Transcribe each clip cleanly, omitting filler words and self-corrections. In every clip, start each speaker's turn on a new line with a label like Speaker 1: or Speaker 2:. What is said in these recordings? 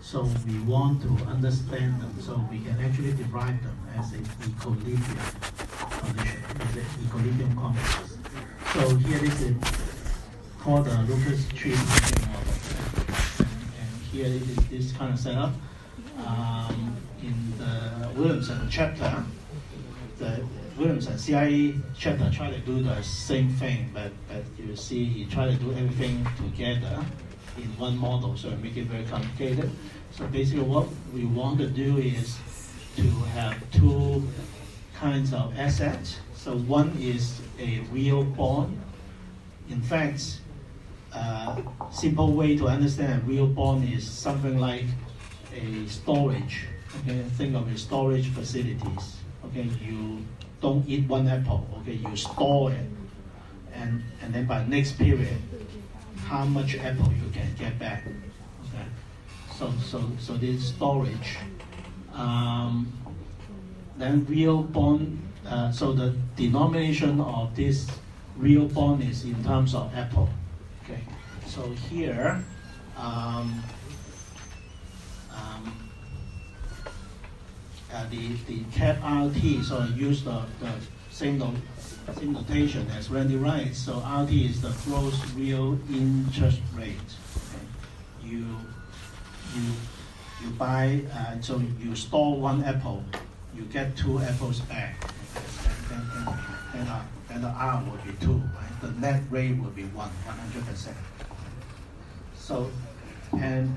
Speaker 1: So we want to understand them so we can actually derive them as an equilibrium condition, as an equilibrium complex. So here this is called the Lucas tree function model. And here is this kind of setup. In the Williamson chapter, the Williamson CIA chapter tried to do the same thing, but you see he tried to do everything together in one model, so it make it very complicated. So basically what we want to do is to have two kinds of assets. So one is a real bond. In fact, simple way to understand a real bond is something like a storage. Okay, think of a storage facilities. Okay, you don't eat one apple. Okay, you store it, and then by next period, how much apple you can get back. Okay, so this storage. Then real bond. So the denomination of this real bond is in terms of apple. Okay, so here. The cap RT, so I use the same notation as Randy Wright. So RT is the gross real interest rate. Okay. You buy, so you store one apple, you get 2 apples back. Then the R will be 2, right? The net rate will be 100%. So, and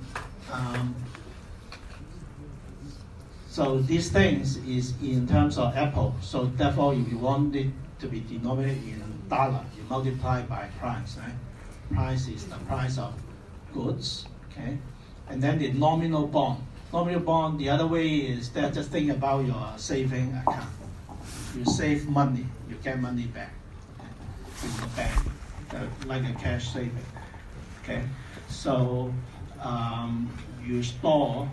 Speaker 1: so these things is in terms of apple. So therefore, if you want it to be denominated in dollar, you multiply by price, right? Price is the price of goods, okay? And then the nominal bond. Nominal bond, the other way is that just think about your saving account. You save money, you get money back in the bank, like a cash saving, okay? So you store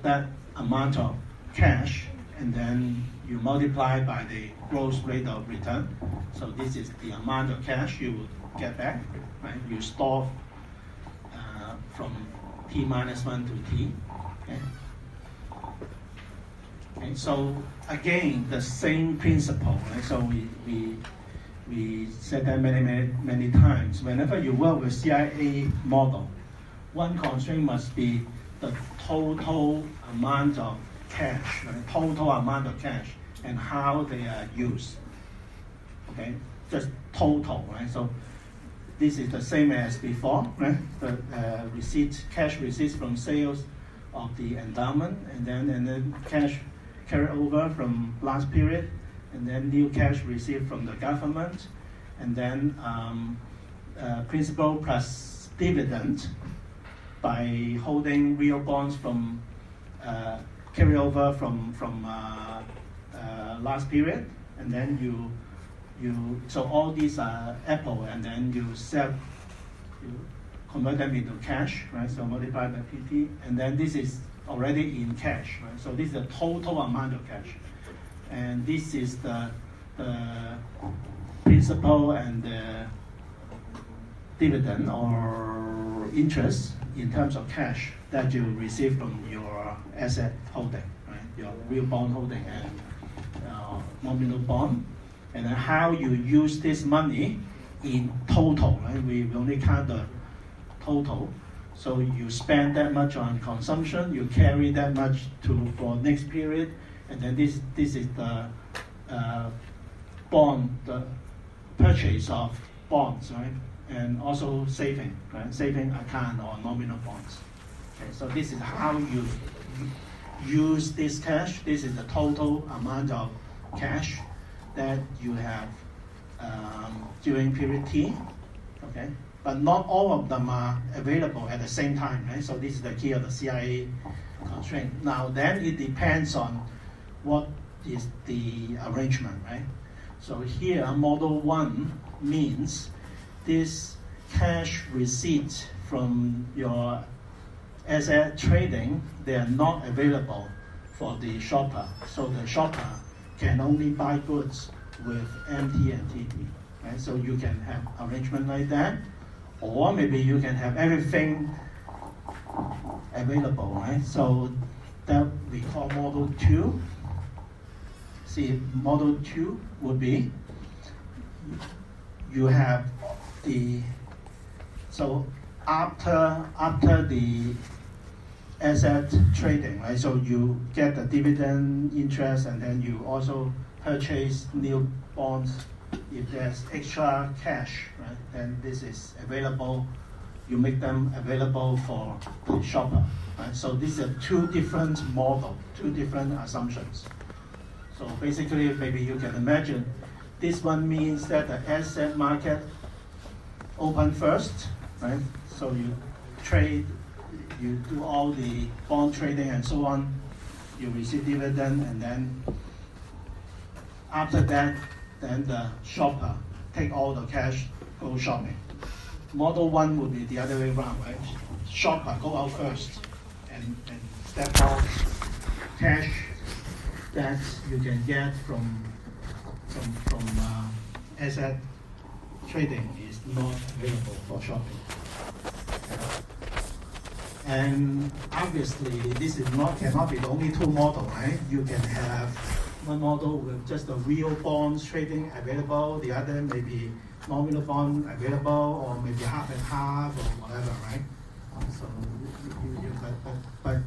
Speaker 1: that amount of cash, and then you multiply by the gross rate of return. So this is the amount of cash you would get back, right? You store from t minus 1 to t. Okay? Okay, so again, the same principle, right? So we said that many times. Whenever you work with CIA model, one constraint must be the total amount of cash, right? Total amount of cash and how they are used. Okay, just total, right? So this is the same as before, right? The cash receipts from sales of the endowment, and then cash carried over from last period, and then new cash received from the government, and then principal plus dividend by holding real bonds from carry over from last period, and then you so all these are apple, and then you convert them into cash, right? So multiply by PT, and then this is already in cash, right? So this is the total amount of cash, and this is the principal and the dividend or interest in terms of cash that you receive from your asset holding, right? Your real bond holding and nominal bond, and then how you use this money in total, right? We only count the total. So you spend that much on consumption, you carry that much for next period, and then this is the bond, the purchase of bonds, right? And also saving, right? Saving account or nominal bonds. Okay, so this is how you use this cash. This is the total amount of cash that you have during period T. Okay, but not all of them are available at the same time, right? So this is the key of the CIA constraint. Now then it depends on what is the arrangement, right? So here model 1 means this cash receipt from your asset trading, they are not available for the shopper. So the shopper can only buy goods with MT and TT, right? So you can have arrangement like that, or maybe you can have everything available, right? So that we call model 2. See, model 2 would be you have the so after the asset trading, right? So you get the dividend interest, and then you also purchase new bonds. If there's extra cash, right, then this is available. You make them available for the shopper, right? So these are two different models, two different assumptions. So basically, maybe you can imagine, this one means that the asset market open first, right? So you trade, you do all the bond trading and so on, you receive dividend, and then after that, then the shopper take all the cash, go shopping. Model 1 would be the other way around, right? Shopper go out first, and therefore cash that you can get from asset trading is not available for shopping. And obviously, this is cannot be the only two models, right? You can have one model with just the real bonds trading available, the other maybe nominal bond available, or maybe half and half, or whatever, right? So, but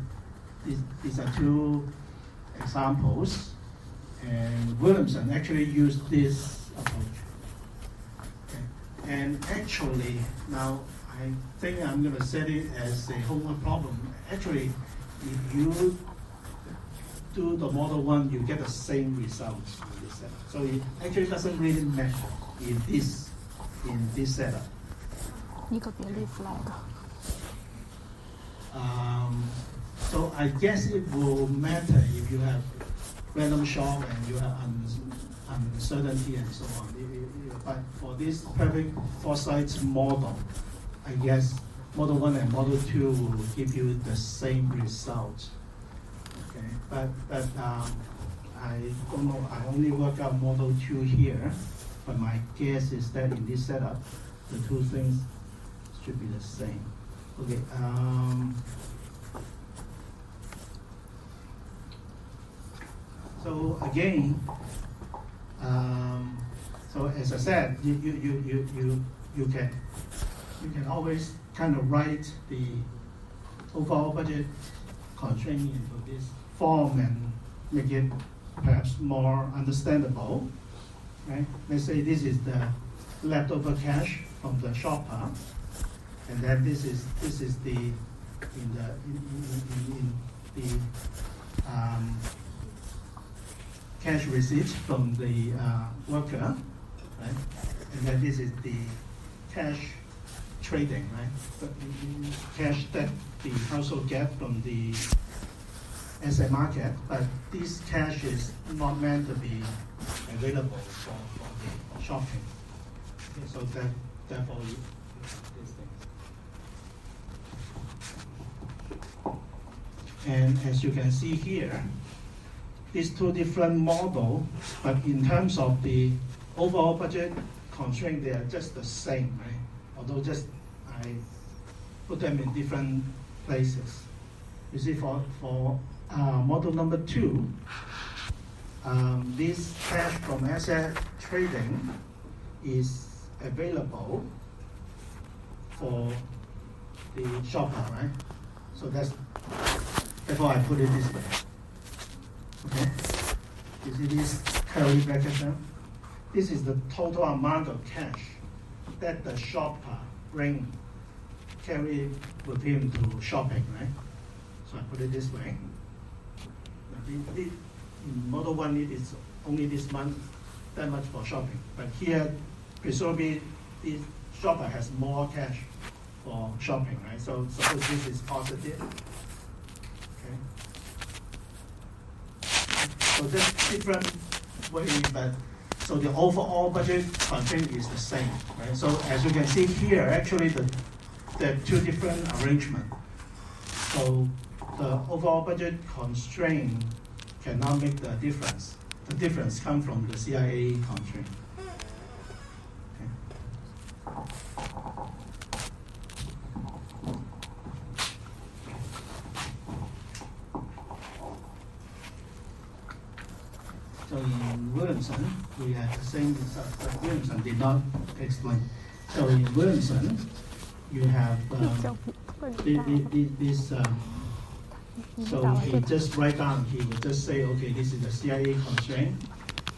Speaker 1: these are two examples, and Williamson actually used this approach. Okay. And actually, now I think I'm going to set it as a homework problem. Actually, if you do the model 1, you get the same results in this setup. So it actually doesn't really matter in this setup.
Speaker 2: 呢個比例 flag。
Speaker 1: So I guess it will matter if you have random shock and you have uncertainty and so on. But for this perfect foresight model, I guess model 1 and model 2 will give you the same result. Okay, but I don't know. I only work out model 2 here, but my guess is that in this setup, the two things should be the same. Okay. So again, so as I said, you can always kind of write the overall budget constraint into this form and make it perhaps more understandable, right? Let's say this is the leftover cash from the shopper, and then this is the cash receipt from the worker, right? And then this is the cash trading, right? The cash that the household get from the asset market, but this cash is not meant to be available for the shopping. Okay, so therefore you have these things. And as you can see here, these two different models, but in terms of the overall budget constraint, they are just the same, right? Although just I put them in different places. You see, for model number 2, this cash from asset trading is available for the shopper, right? So therefore I put it this way. Okay, you see this curly bracket there? This is the total amount of cash that the shopper carry with him to shopping, right? So I put it this way. In model 1, it is only this month, that much for shopping. But here, presumably, the shopper has more cash for shopping, right? So suppose this is positive. Okay. So that's different way, but so the overall budget constraint is the same, right? So as you can see here, actually the two different arrangements. So the overall budget constraint cannot make the difference. The difference comes from the CIA constraint. Okay. So in Williamson, we had the same result, but Williamson did not explain. So in Williamson, you have this. So he just write down. He would just say, okay, this is the CIA constraint.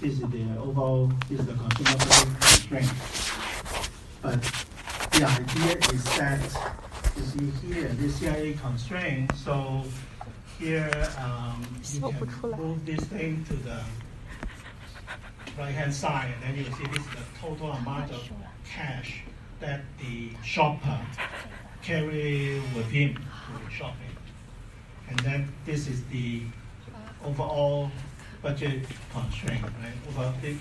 Speaker 1: This is the overall. This is the consumer constraint. But the idea is that you see here this CIA constraint. So here you can move this thing to the right-hand side, and then you see this is the total amount of cash that the shopper carry with him to shopping. And then this is the overall budget constraint, right? Over the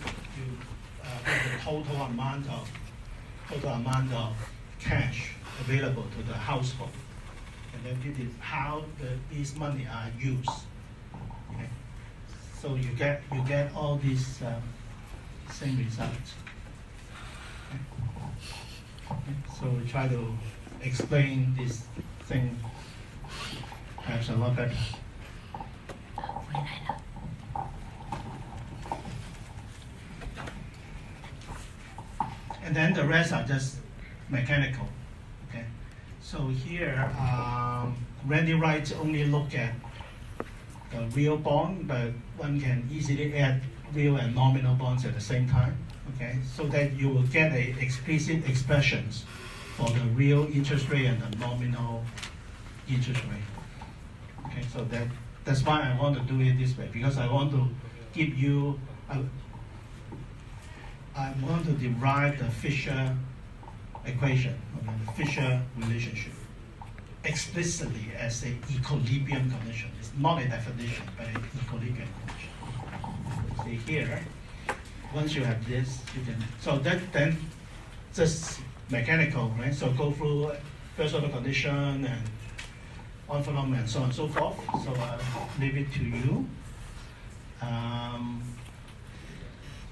Speaker 1: total amount of cash available to the household. And then this is how these money are used. Okay? So you get all these same results. Okay? So we try to explain this thing perhaps a lot better. And then the rest are just mechanical. Okay, so here Randy Wright only look at the real bond, but one can easily add real and nominal bonds at the same time. Okay, so that you will get a explicit expressions for the real interest rate and the nominal interest rate. Okay, so that's why I want to do it this way, because I want to give you, I want to derive the Fisher equation, the Fisher relationship, explicitly as an equilibrium condition. It's not a definition, but an equilibrium condition. See here, once you have this, you can, so that then just mechanical, right? So go through first order condition and envelope and so on and so forth. So I'll leave it to you.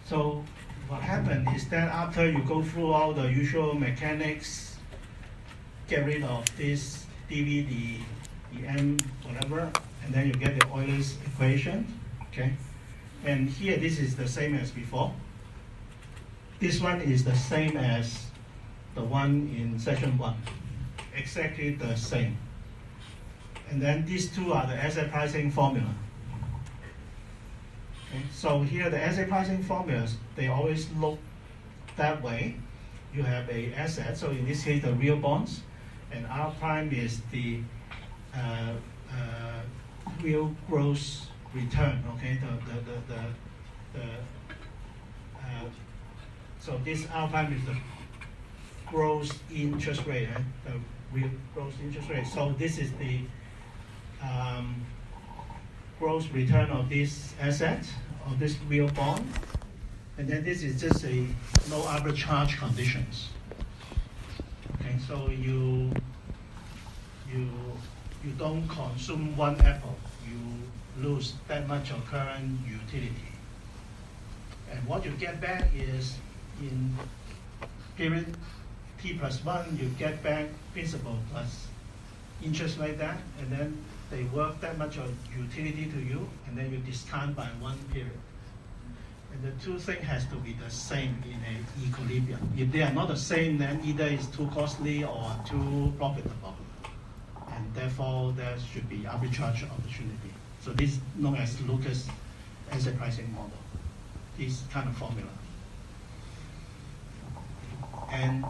Speaker 1: So what happened is that after you go through all the usual mechanics, get rid of this dv, dm, whatever, and then you get the Euler's equation. Okay, and here this is the same as before. This one is the same as the one in section 1, exactly the same. And then these two are the asset pricing formula. Okay, so here the asset pricing formulas, they always look that way. You have a asset, so in this case the real bonds, and R prime is the real gross return. Okay, so this R prime is the gross interest rate, right? The real gross interest rate. So this is the gross return of this asset, of this real bond. And then this is just a no arbitrage conditions. Okay, so you don't consume one apple, you lose that much of current utility. And what you get back is in period t+1, you get back principal plus interest like that, and then they work that much of utility to you, and then you discount by one period. And the two things has to be the same in an equilibrium. If they are not the same, then either it's too costly or too profitable. And therefore, there should be arbitrage opportunity. So this is known as Lucas asset pricing model, this kind of formula. And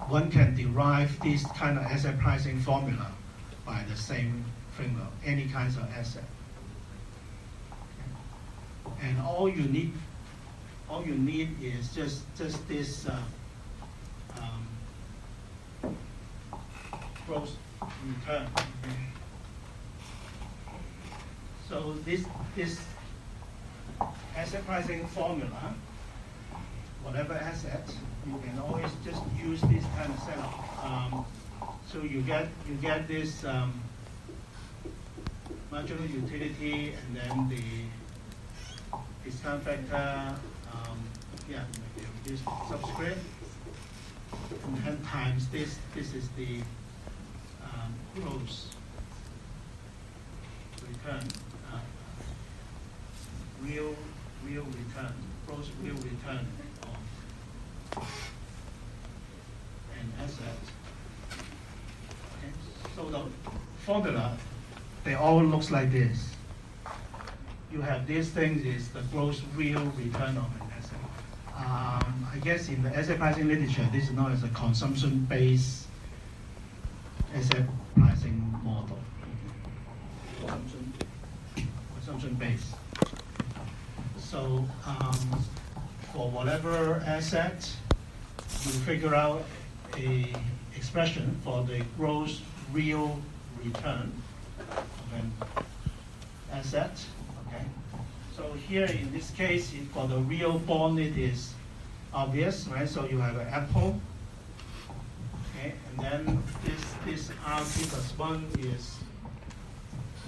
Speaker 1: one can derive this kind of asset pricing formula by the same framework, any kinds of asset. And all you need is just this gross return. So this asset pricing formula, whatever asset, you can always just use this kind of setup. So you get this marginal utility, and then the discount factor, this subscript, and then times this is the gross return, real real return, gross real return of an asset. Okay. So the formula, they all looks like this. You have these things is the gross real return of an asset. I guess in the asset pricing literature, this is known as a consumption-based asset pricing model. Consumption-based. So for whatever asset, you figure out a expression for the gross real return of an asset. Okay. So here in this case, for the real bond, it is obvious, right? So you have an apple. Okay, and then this RT plus 1 is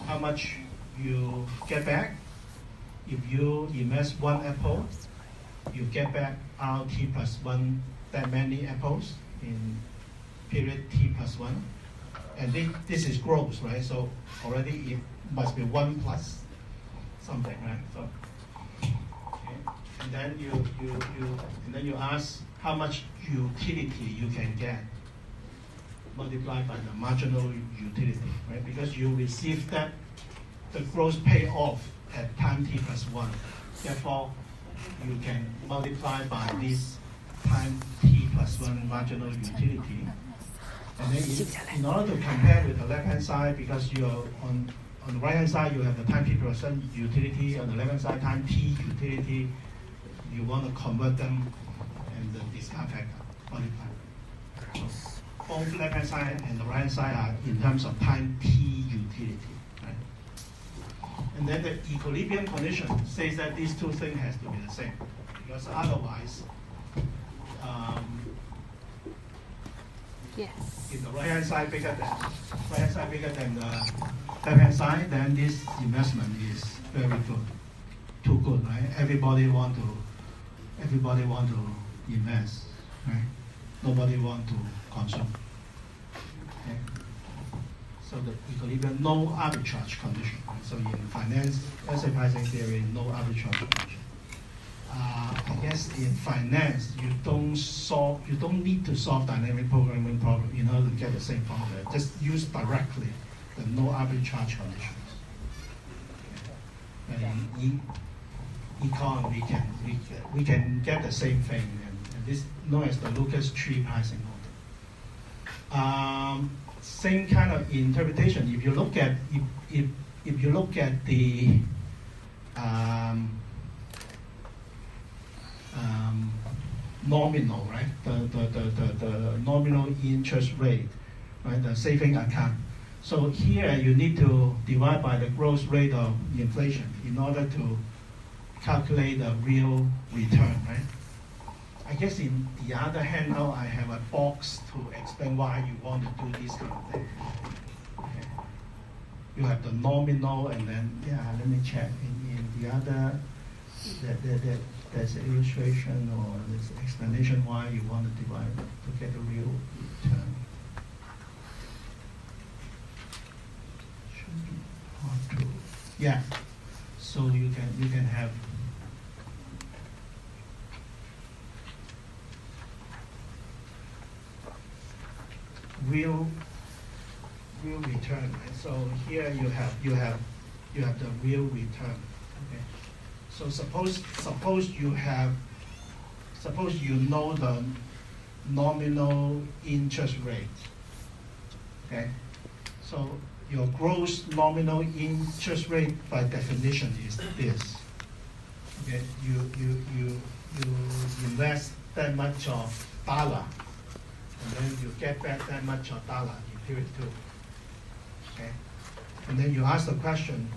Speaker 1: how much you get back. If you invest one apple, you get back RT plus 1 that many apples in period T plus 1. And this is gross, right? So already it must be 1 plus something, right? So, okay. And then you ask how much utility you can get multiplied by the marginal utility, right? Because you receive that the gross payoff at time T plus 1. Therefore, you can multiply by this time T plus 1 marginal utility. And then in order to compare with the left-hand side, because you're on the right-hand side, you have the time T plus 1 utility. On the left-hand side, time T utility. You want to convert them and the discount factor multiply. So both left-hand side and the right-hand side are in terms of time T utility. And then the equilibrium condition says that these two things has to be the same, because otherwise, if the right-hand side bigger than the left-hand side, then this investment is very good, too good, right? Everybody want to invest, right? Nobody want to consume. Okay? So the equilibrium, no arbitrage condition. So in finance, asset pricing theory, no arbitrage condition. I guess in finance, you don't need to solve dynamic programming problem in order to get the same formula. Just use directly the no arbitrage conditions. And in econ, we can get the same thing, and this is known as the Lucas tree pricing model. Same kind of interpretation. If you look at if you look at the nominal, right? The nominal interest rate, right? The saving account. So here you need to divide by the growth rate of inflation in order to calculate the real return, right? I guess in the other handout, I have a box to explain why you want to do this kind of thing. Okay. You have the nominal, and then, let me check. In the other, there's an illustration or there's an explanation why you want to divide to get the real return. Should be hard to, yeah. So you can have real return. Right? So here you have the real return. Okay. So suppose you know the nominal interest rate. Okay. So your gross nominal interest rate by definition is this. Okay. You invest that much of dollar, and then you get back that much of dollar in period 2. Okay? And then you ask the question,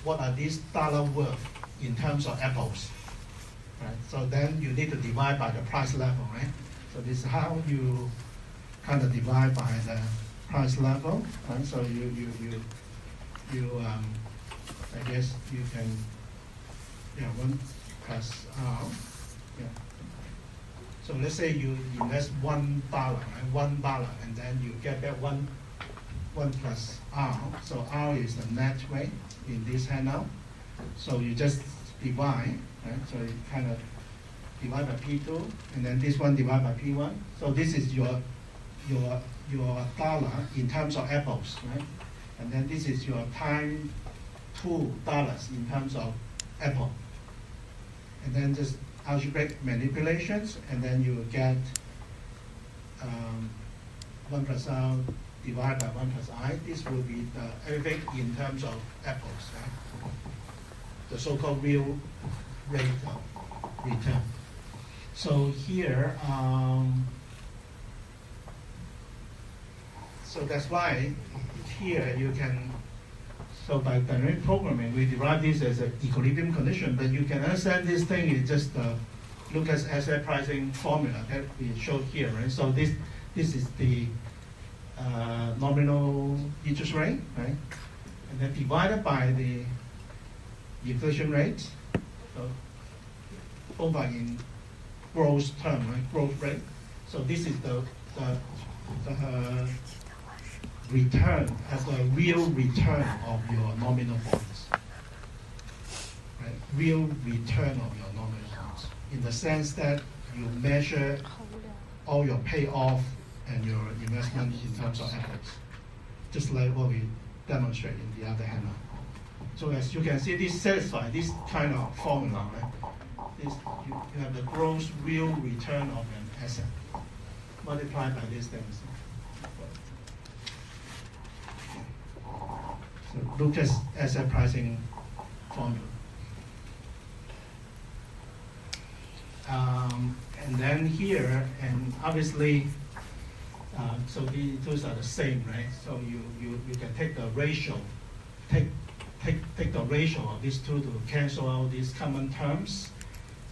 Speaker 1: what are these dollar worth in terms of apples? Right? So then you need to divide by the price level, right? So this is how you kind of divide by the price level. Right? So I guess you can, 1 plus R. Yeah. So let's say you invest $1, right? $1, and then you get that 1 plus R. So R is the net rate in this handout.
Speaker 3: So you just divide, right? So you kind of divide by P2, and then this one divide by P1. So this is your dollar in terms of apples, right? And then this is your time $2 in terms of apple. And then just algebraic manipulations, and then you get 1 plus R divided by 1 plus I. This will be everything in terms of apples, right? The so-called real rate of return. So here, so that's why here you can, so by dynamic programming, we derive this as an equilibrium condition, but you can understand this thing is just Lucas asset pricing formula that we showed here, right? So this is the nominal interest rate, right? And then divided by the inflation rate, so over in growth term, right? Growth rate. So this is the return as a real return of your nominal bonds, right? Real return of your nominal bonds, in the sense that you measure all your payoff and your investment in terms of efforts, just like what we demonstrate in the other hand. So as you can see, this satisfies this kind of formula, right? This, you have the gross real return of an asset multiplied by these things. So Lucas asset pricing formula. And then here, and obviously, so those are the same, right? So you can take the ratio, take the ratio of these two to cancel out these common terms,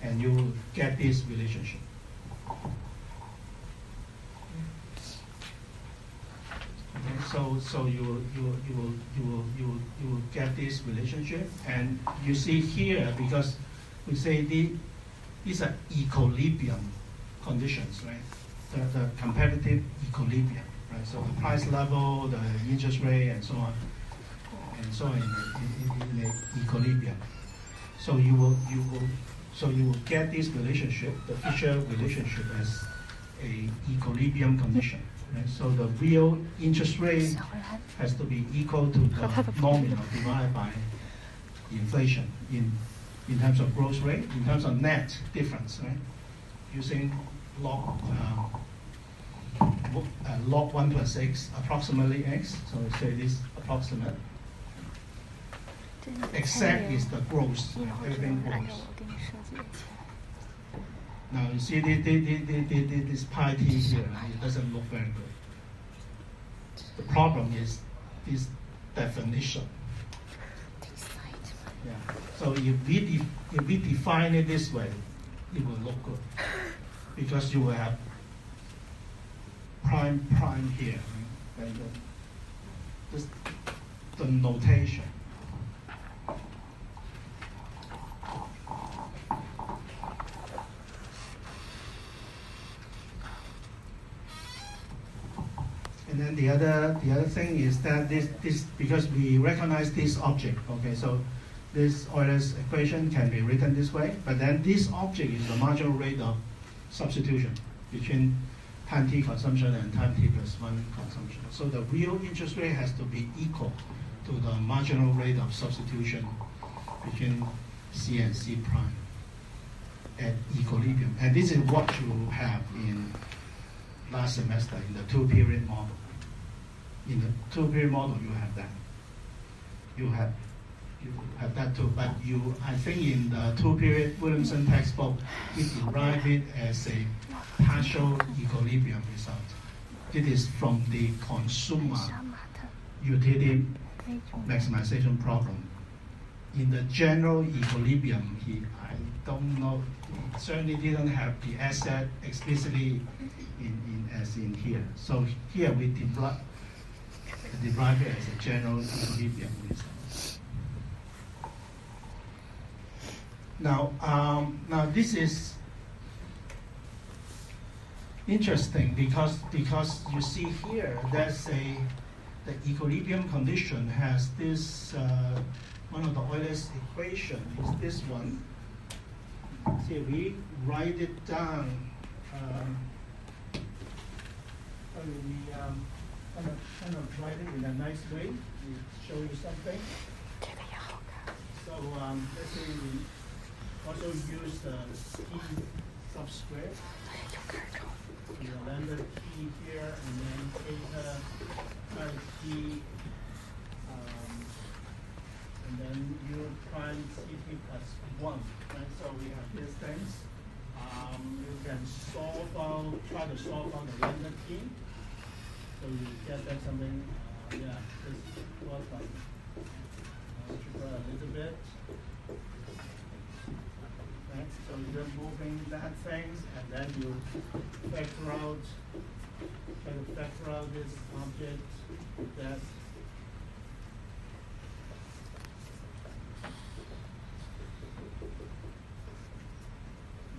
Speaker 3: and you will get this relationship. Okay, so you will get this relationship, and you see here, because we say these are equilibrium conditions, right? The competitive equilibrium, right? So the price level, the interest rate, and so on in the equilibrium. So you will get this relationship, the Fisher relationship, as a equilibrium condition. Right? So the real interest rate has to be equal to the nominal divided by inflation in terms of growth rate, in terms of net difference, right? Using log 1 plus x, approximately x. So we say this approximate. Exact is the gross, everything gross. Now you see this pi t here, it doesn't look very good. The problem is this definition. Yeah. So if we define it this way, it will look good, because you will have prime here, and just the notation. And then the other thing is that this because we recognize this object, okay, so this Euler's equation can be written this way, but then this object is the marginal rate of substitution between time t consumption and time t plus 1 consumption. So the real interest rate has to be equal to the marginal rate of substitution between C and C prime at equilibrium. And this is what you have in last semester in the two-period model. In the two-period model, you have that. You have that too, but I think in the two-period Williamson textbook, it derived it as a partial equilibrium result. It is from the consumer utility maximization problem. In the general equilibrium, I don't know, it certainly didn't have the asset explicitly as in here. So here we derive it as a general equilibrium result. Now this is interesting because you see here there's the equilibrium condition has this one of the Euler's equation is this one. See, we write it down. Kind of write it in a nice way. We show you something. So let's say we also use the T subscript. The lambda T here, and then theta times T, and then U prime Ct plus 1. Right? So we have these things. You can try to solve out the lambda T. So you get that something, this was like, algebra a little bit. Right? So you're moving that things, and then you try to factor out this object that.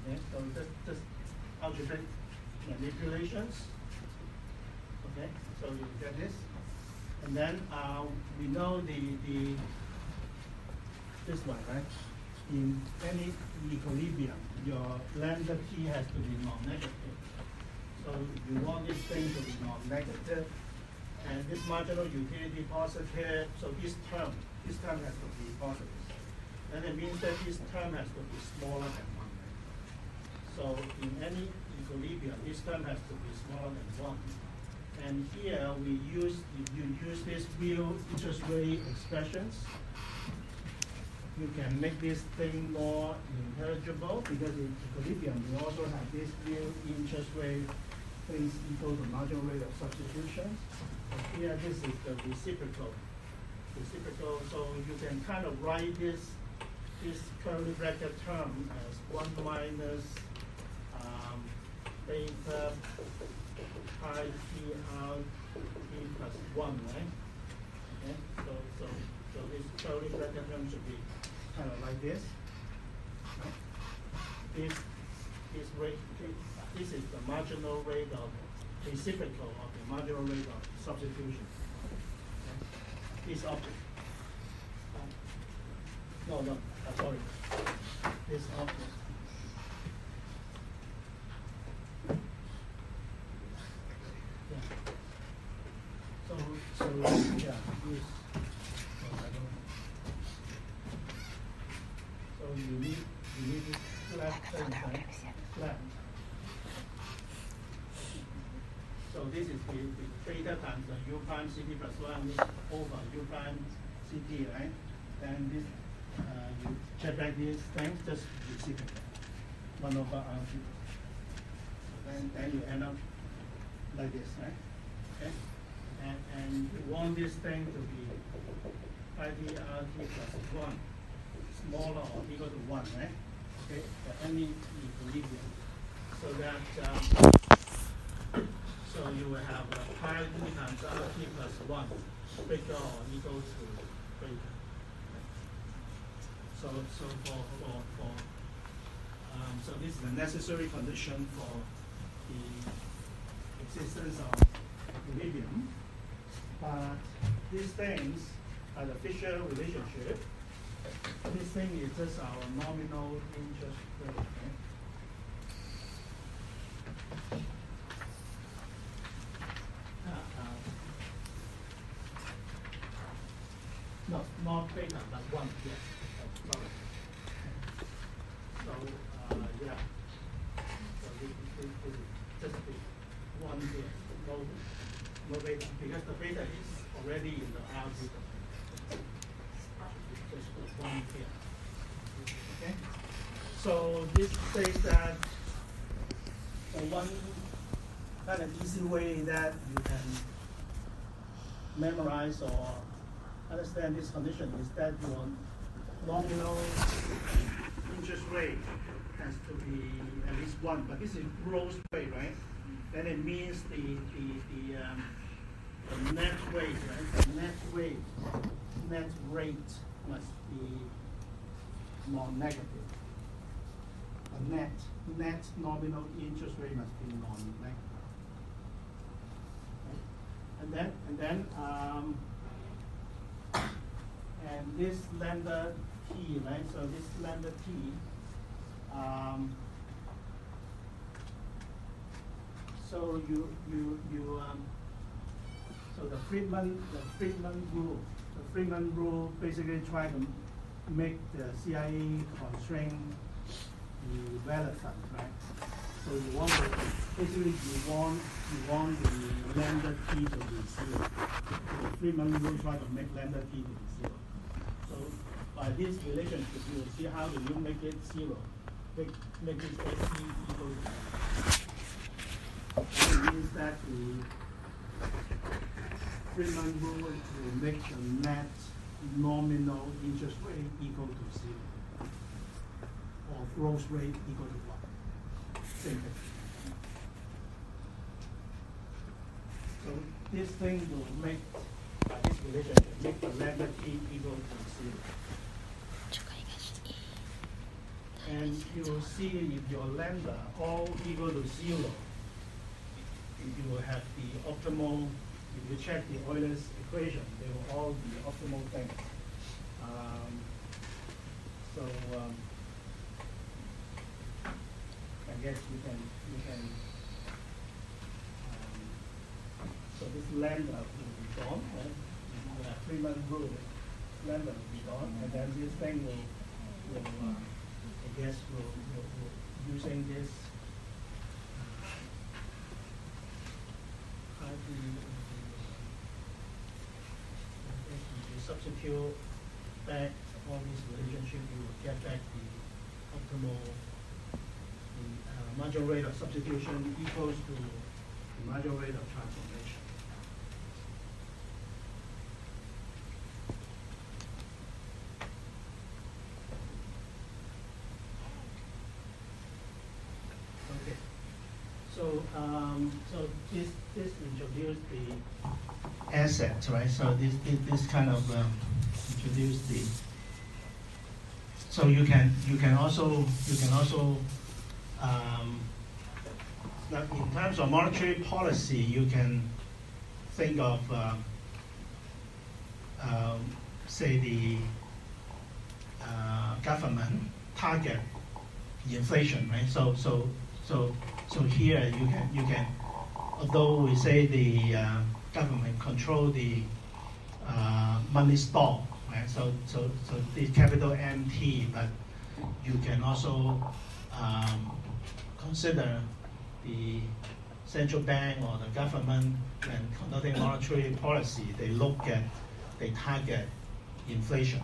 Speaker 3: Okay, so just algebraic manipulations. Okay, so you get this, and then we know this one, right? In any equilibrium, your lambda T has to be non-negative. So you want this thing to be non-negative, and this marginal utility positive. So this term has to be positive, and it means that this term has to be smaller than 1. So in any equilibrium, this term has to be smaller than 1. And here if you use this real interest rate expressions, you can make this thing more intelligible, because in equilibrium we also have this real interest rate things equal to marginal rate of substitution. And here this is the reciprocal. So you can kind of write this curly bracket term as 1 minus beta pi T R T plus 1, right? Okay, so this curly bracket term should be kind of like this. Right? This is the marginal rate of reciprocal of the marginal rate of substitution. Okay? This object. Sorry. This object. So yeah, use. So you need this flat thing, right? Flat. So this is the theta times the U prime Ct plus 1 over U prime Ct, right? And this you check back these things, just reciprocal. 1 over R theta. Then you end up like this, right? Okay. And you want this thing to be pi d r t plus 1, smaller or equal to 1, right? Okay, for any equilibrium. So that so you will have pi d times r t plus 1 bigger or equal to beta. So so this is a necessary condition for the existence of equilibrium. But these things are the Fisher relationship. This thing is just our nominal interest rate. Okay? No, not beta, but 1. Yes. Oh, sorry. So yeah. So this is just the 1 here. No beta, because the beta is already in the R beta. Just put 1 here. Okay? So this says that one kind of easy way that you can memorize or understand this condition is that your nominal interest rate has to be at least 1, but this is gross rate, right? Then it means the net rate, right? The net rate must be non-negative. The net nominal interest rate must be non-negative. Okay? And then and this lambda t, right? So this lambda t, so so the Friedman rule basically try to make the CIA constraint the relative, right? So you want the lambda t to be zero. So the Friedman rule try to make lambda t to be zero. So by this relationship, you will see how do you make it zero. Make this SE equal to. And it means that the Friedman rule will make the net nominal interest rate equal to zero, or growth rate equal to 1. Same thing. So this thing will make, by this relationship, make the lambda t equal to 0. And you will see if your lambda all equal to 0, you will have the optimal. If you check the Euler's equation, they will all be optimal things. I guess you can. So this lambda will be gone, right? You have Friedman rule. Lambda will be gone, and then this thing will I guess will using this. If you substitute back all these relationships, you will get back the optimal, the marginal rate of substitution equals to the marginal rate of transformation. Okay. So this introduced the assets, right? So this kind of introduce the. So you can also in terms of monetary policy, you can think of say the government target inflation, right? So here you can although we say the government control the money stock, right? So the capital MT, but you can also consider the central bank or the government when conducting monetary policy. They target inflation.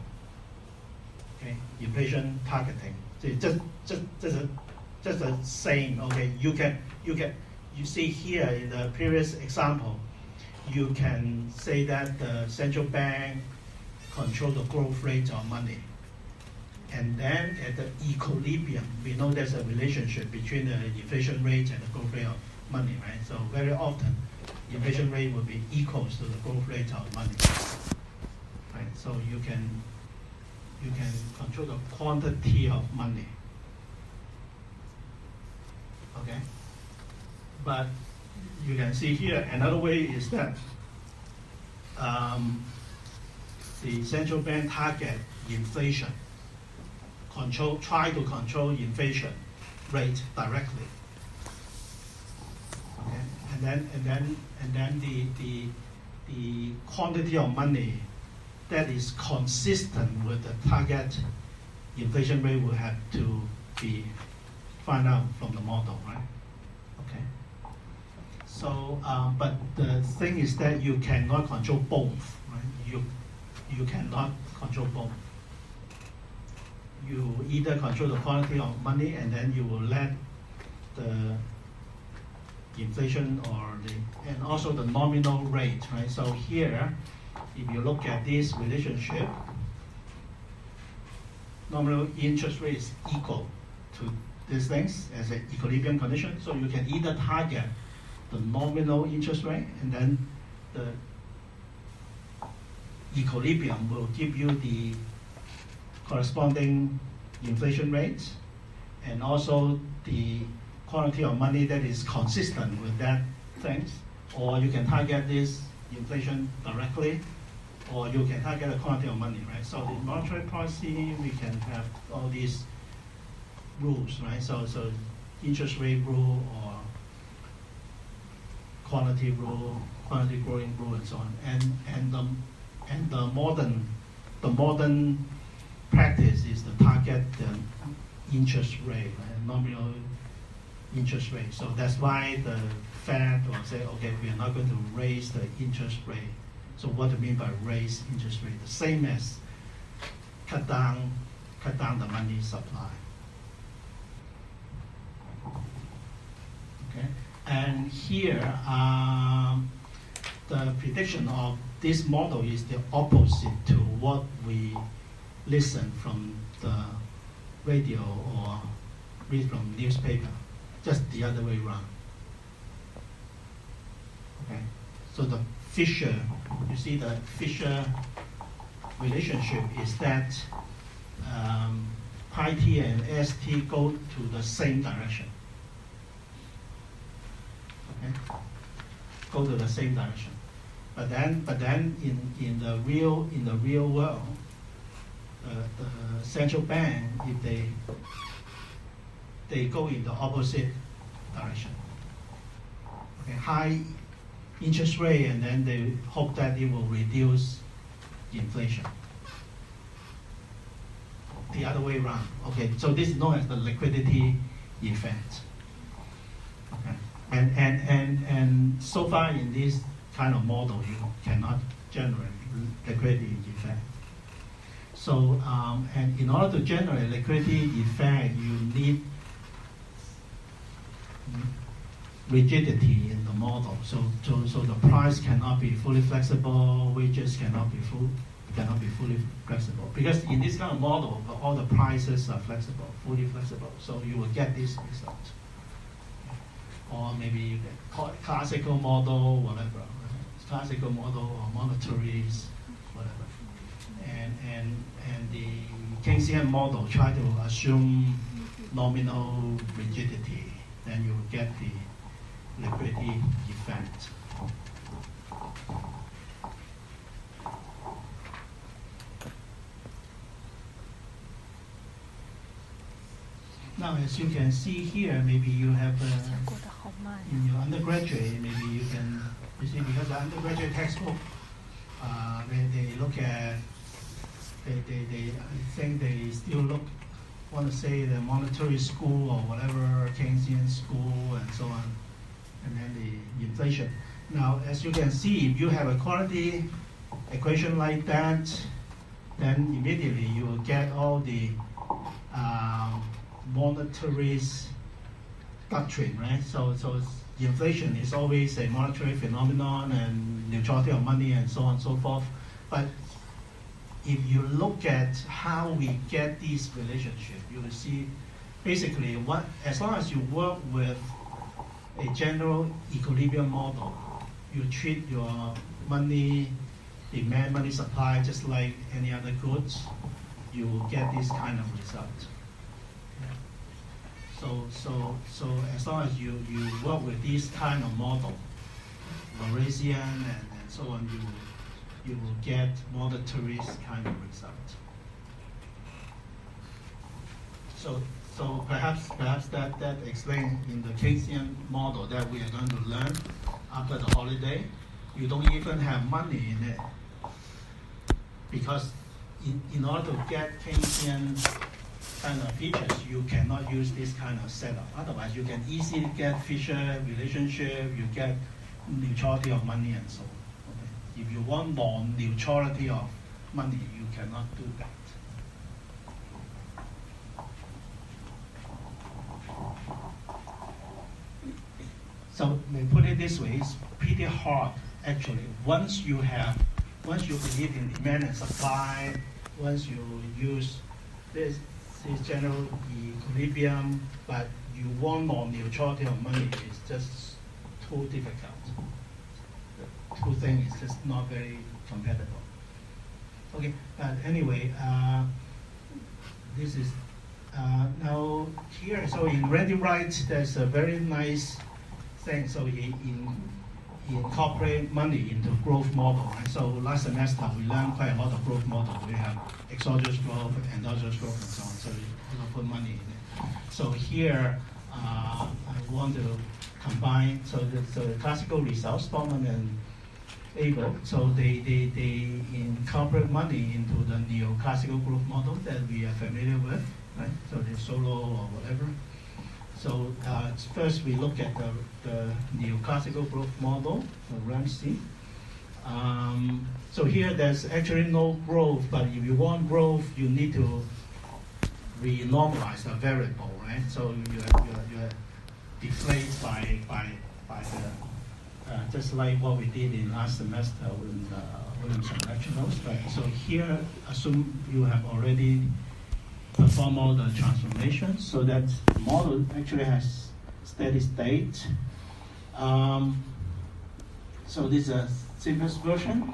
Speaker 3: Okay, inflation targeting. So just the same. Okay, you see here in the previous example, you can say that the central bank control the growth rate of money. And then at the equilibrium, we know there's a relationship between the inflation rate and the growth rate of money, right? So very often, inflation rate will be equal to the growth rate of money, right? So you can control the quantity of money, okay? But you can see here, another way is that the central bank target inflation, try to control inflation rate directly. Okay, and then the quantity of money that is consistent with the target inflation rate will have to be found out from the model, right? Okay. So, but the thing is that you cannot control both, right? You cannot control both. You either control the quantity of money and then you will let the inflation and also the nominal rate, right? So here, if you look at this relationship, nominal interest rate is equal to these things as an equilibrium condition. So you can either target the nominal interest rate and then the equilibrium will give you the corresponding inflation rate and also the quantity of money that is consistent with that things, or you can target this inflation directly or you can target a quantity of money, right? So in monetary policy, we can have all these rules, right? So interest rate rule or quantity rule, quantity growing rule, and so on. And the modern practice is to target the interest rate, right? Nominal interest rate. So that's why the Fed will say, okay, we are not going to raise the interest rate. So what do you mean by raise interest rate? The same as cut down the money supply. Okay, and here the prediction of this model is the opposite to what we listen from the radio or read from newspaper, just the other way around. Okay, so the Fisher, you see the Fisher relationship is that pi t and st go to the same direction. Okay, go to the same direction. But then in the real world, the central bank, if they go in the opposite direction. Okay, high interest rate, and then they hope that it will reduce inflation. The other way around. Okay, so this is known as the liquidity effect. Okay, and so far in this kind of model, you cannot generate liquidity effect. So and in order to generate liquidity effect, you need rigidity in the model. So the price cannot be fully flexible, wages cannot be fully flexible. Because in this kind of model, all the prices are flexible, fully flexible. So you will get this result. Or maybe you can call it classical model, whatever. Classical model or monetaries, whatever. And the Keynesian model try to assume nominal rigidity, then you will get the liquidity effect. Now, as you can see here, maybe you have in your undergraduate, maybe you see, because the undergraduate textbook, they look at, I think they still want to say the monetary school or whatever, Keynesian school and so on, and then the inflation. Now, as you can see, if you have a quantity equation like that, then immediately you will get all the monetarist doctrine, right? So inflation is always a monetary phenomenon and neutrality of money and so on and so forth. But if you look at how we get these relationships, you will see basically as long as you work with a general equilibrium model, you treat your money demand, money supply just like any other goods, you will get this kind of result. So as long as you work with this kind of model, Laurentian and so on, you will get monetarist kind of result. So perhaps that explains in the Keynesian model that we are going to learn after the holiday. You don't even have money in it, because in order to get Keynesian kind of features, you cannot use this kind of setup. Otherwise, you can easily get Fisher relationship, you get neutrality of money and so on. Okay? If you want non-neutrality of money, you cannot do that. So we put it this way, it's pretty hard actually. Once you believe in demand and supply, once you use this general equilibrium, but you want non-neutrality of money, it's just too difficult. The two things is just not very compatible. Okay, but anyway, this is now here. So in Randy Wright, there's a very nice thing. So in incorporate money into growth model. Right? So last semester we learned quite a lot of growth model. We have exogenous growth, endogenous growth, and so on. So we put money in it. So here I want to combine. So the classical results, Stockman and Abel. So they incorporate money into the neoclassical growth model that we are familiar with, right? So the solo or whatever. So first we look at the neoclassical growth model, the Ramsey. So here there's actually no growth, but if you want growth, you need to renormalize the variable, right? So you're deflated by the just like what we did in last semester with Williamson Directionals, right? So here, assume you have already performed all the transformations, so that the model actually has steady state. So this is a simplest version.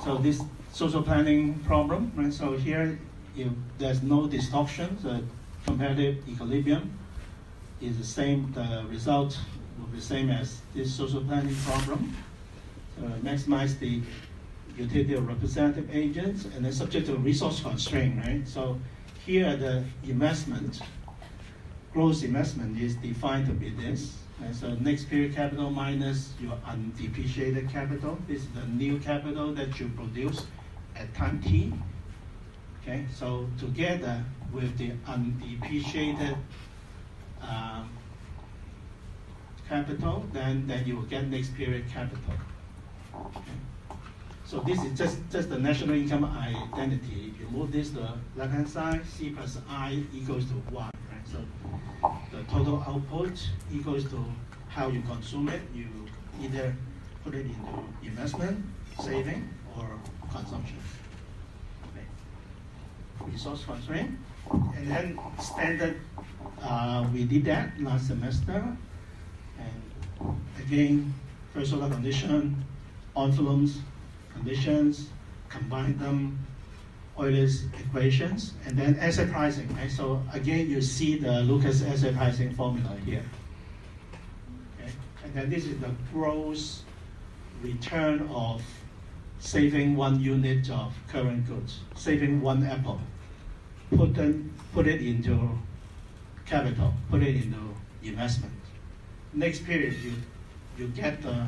Speaker 3: So this social planning problem, right? So here, if there's no distortion, the comparative equilibrium is the same. The result will be the same as this social planning problem. Maximize the utility of representative agents, and then subject to resource constraint, right? So here the investment, gross investment is defined to be this. And so next period capital minus your undepreciated capital. This is the new capital that you produce at time t. Okay, so together with the undepreciated capital, then you will get next period capital. Okay. So this is just the national income identity. If you move this to the left-hand side, C plus I equals to 1, right? So the total output equals to how you consume it. You either put it into investment, saving, or consumption. Okay. Resource constraint. And then standard, we did that last semester. And again, first order condition, envelopes, conditions, combine them, Euler's equations, and then asset pricing. Right? So again, you see the Lucas asset pricing formula here. Okay? And then this is the gross return of saving 1 unit of current goods, saving 1 apple. Put it into capital, put it into investment. Next period, you get the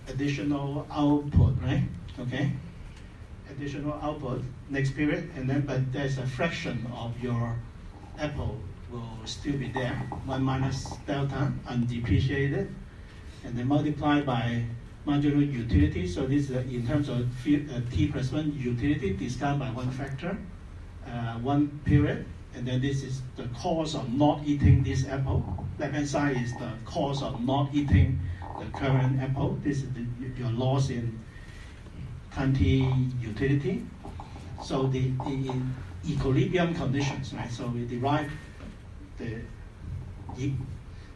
Speaker 3: additional output, right? Okay, additional output next period, and then but there's a fraction of your apple will still be there. 1 minus delta undepreciated, and then multiply by marginal utility. So this is in terms of t plus 1 utility, discount by 1 factor, 1 period, and then this is the cost of not eating this apple. Left-hand side is the cost of not eating the current apple. This is your loss in time t utility. So the equilibrium conditions, right? So we derive the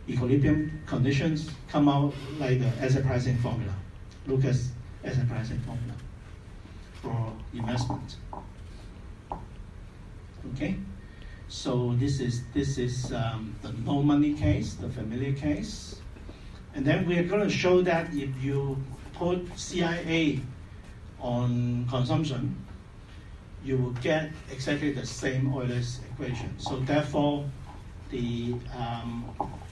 Speaker 3: equilibrium conditions come out like the asset pricing formula, Lucas asset pricing formula for investment. Okay, so this is the no money case, the familiar case, and then we are going to show that if you put CIA on consumption, you will get exactly the same Euler's equation. So therefore, the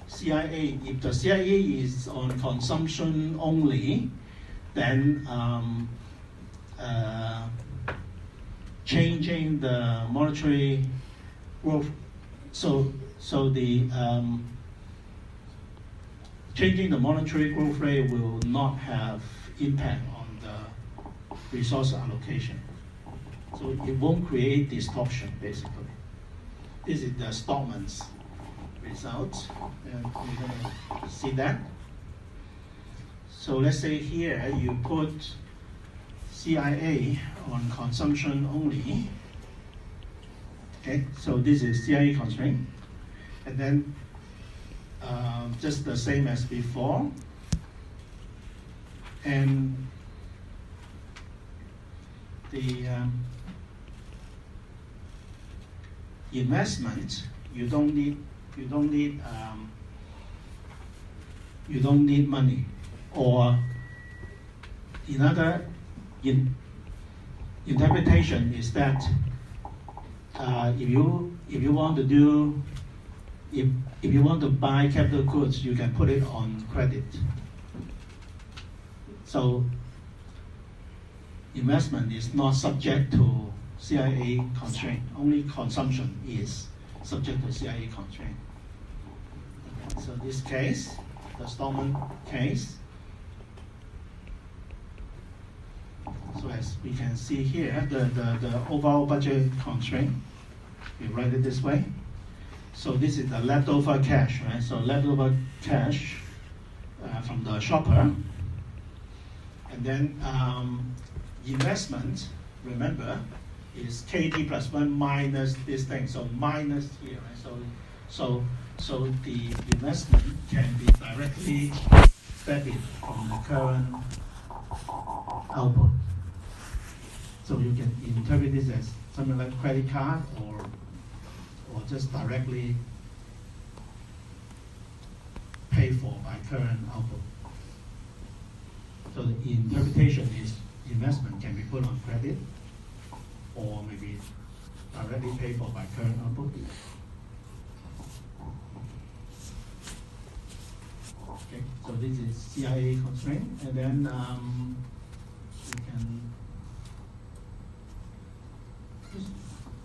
Speaker 3: CIA, if the CIA is on consumption only, then changing the monetary growth, so the changing the monetary growth rate will not have impact on the resource allocation. So it won't create distortion, basically. This is the Stockman's result, and we're going to see that. So let's say here you put CIA on consumption only. Okay, so this is CIA constraint, and then just the same as before, and the investment, you don't need money.
Speaker 1: Or another interpretation is that if you want to do if you want to buy capital goods, you can put it on credit. So investment is not subject to CIA constraint. Only consumption is subject to CIA constraint. So this case, the Stallman case, so as we can see here, the overall budget constraint, we write it this way. So this is the leftover cash, right? So leftover cash from the shopper. And then investment, remember, is KT plus 1 minus this thing. So minus here, right? So the investment can be directly debited from the current output. So you can interpret this as something like credit card or just directly paid for by current output. So the interpretation is investment can be put on credit or maybe directly paid for by current output. Okay, so this is CIA constraint, and then we can just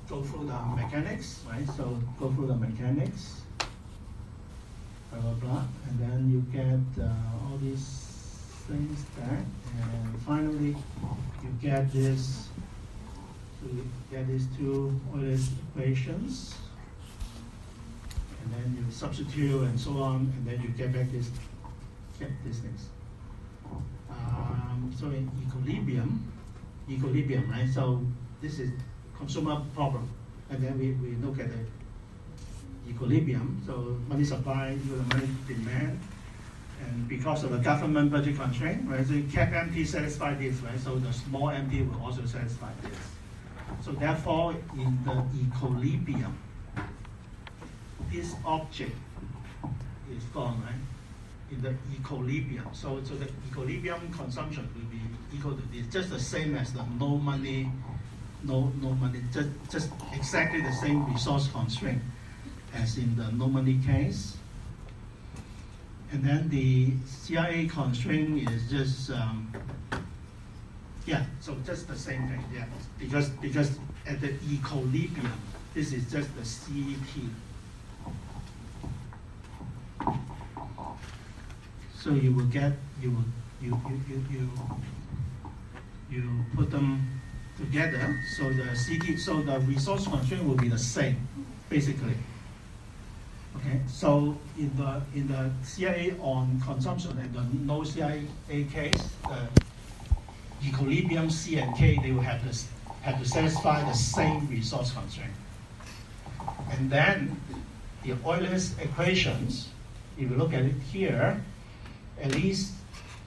Speaker 1: go through the mechanics, right? So go through the mechanics, blah blah blah, and then you get all these things back, and finally you get this. So you get these two Euler's equations, and then you substitute and so on, and then you get back these things. So in equilibrium, right? So this is consumer problem, and then we look at the equilibrium. So money supply equal to money demand, and because of the government budget constraint, right? So cap empty satisfy this, right? So the small empty will also satisfy this. So therefore, in the equilibrium, this object is gone, right? In the equilibrium. So the equilibrium consumption will be equal to this, just the same as the no money, just exactly the same resource constraint as in the no money case. And then the CIA constraint is just, so just the same thing, because at the equilibrium, this is just the CET. So you will get, you put them together, so the CT, so the resource constraint will be the same, basically. Okay, so in the CIA on consumption and the no CIA case, the equilibrium C and K, they will have to satisfy the same resource constraint. And then the Euler's equations, if you look at it here, at least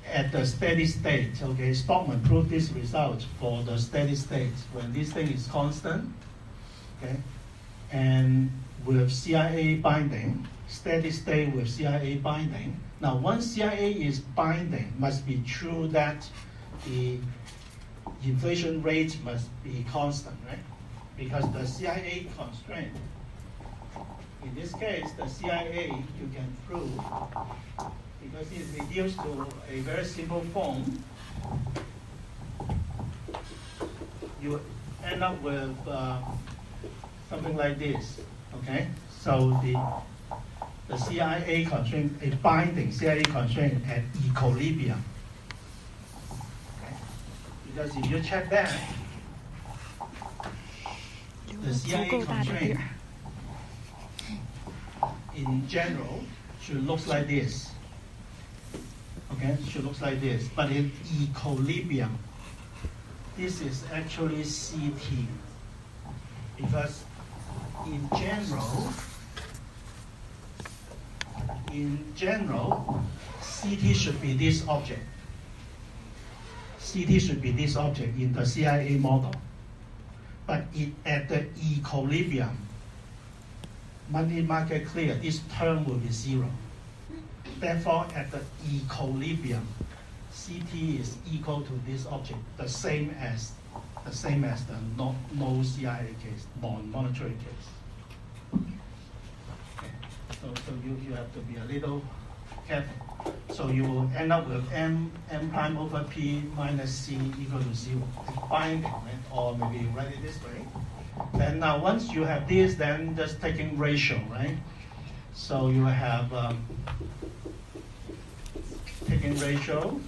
Speaker 1: at the steady state, okay, Stockman proved this result for the steady state when this thing is constant, okay, and with CIA binding, steady state with CIA binding. Now, once CIA is binding, must be true that the inflation rate must be constant, right? Because the CIA constraint, in this case, the CIA you can prove, because it's reduced to a very simple form, you end up with something like this, okay? So the CIA constraint, a binding CIA constraint at equilibrium. Okay? Because if you check that, the CIA constraint in general should look like this. Okay, should look like this. But in equilibrium, this is actually CT. Because in general, CT should be this object. CT should be this object in the CIA model. But at the equilibrium, money market clear, this term will be zero. Therefore, at the equilibrium,
Speaker 3: CT is equal to this object, the same as the no CIA case, non-monetary case. Okay. So you have to be a little careful. So you will end up with m prime over p minus c equal to 0, binding, right? Or maybe write it this way. Then now once you have this, then just taking ratio, right? So you have taking ratio.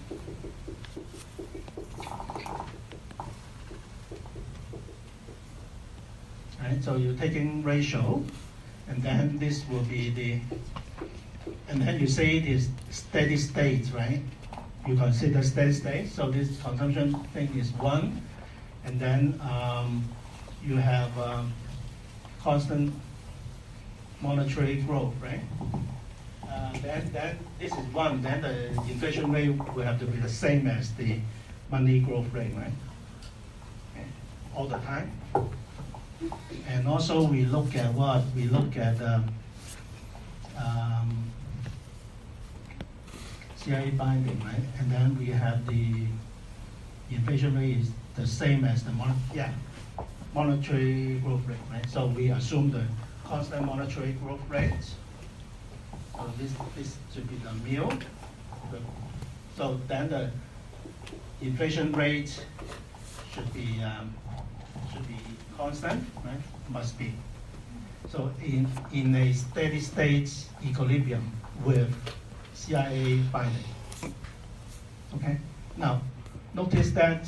Speaker 3: Right, so you're taking ratio, and then this will be the, and then you say it is steady state, right? You consider steady state, so this consumption thing is 1, and then you have constant monetary growth, right? Then this is 1, then the inflation rate will have to be the same as the money growth rate, right? Okay. All the time. And also we look at what? We look at CIA binding, right? And then we have the inflation rate is the same as the monetary growth rate, right? So we assume the constant monetary growth rate. So this should be the mu. So then the inflation rate should be constant, right? Must be. So in a steady state equilibrium with CIA binding. Okay. Now, notice that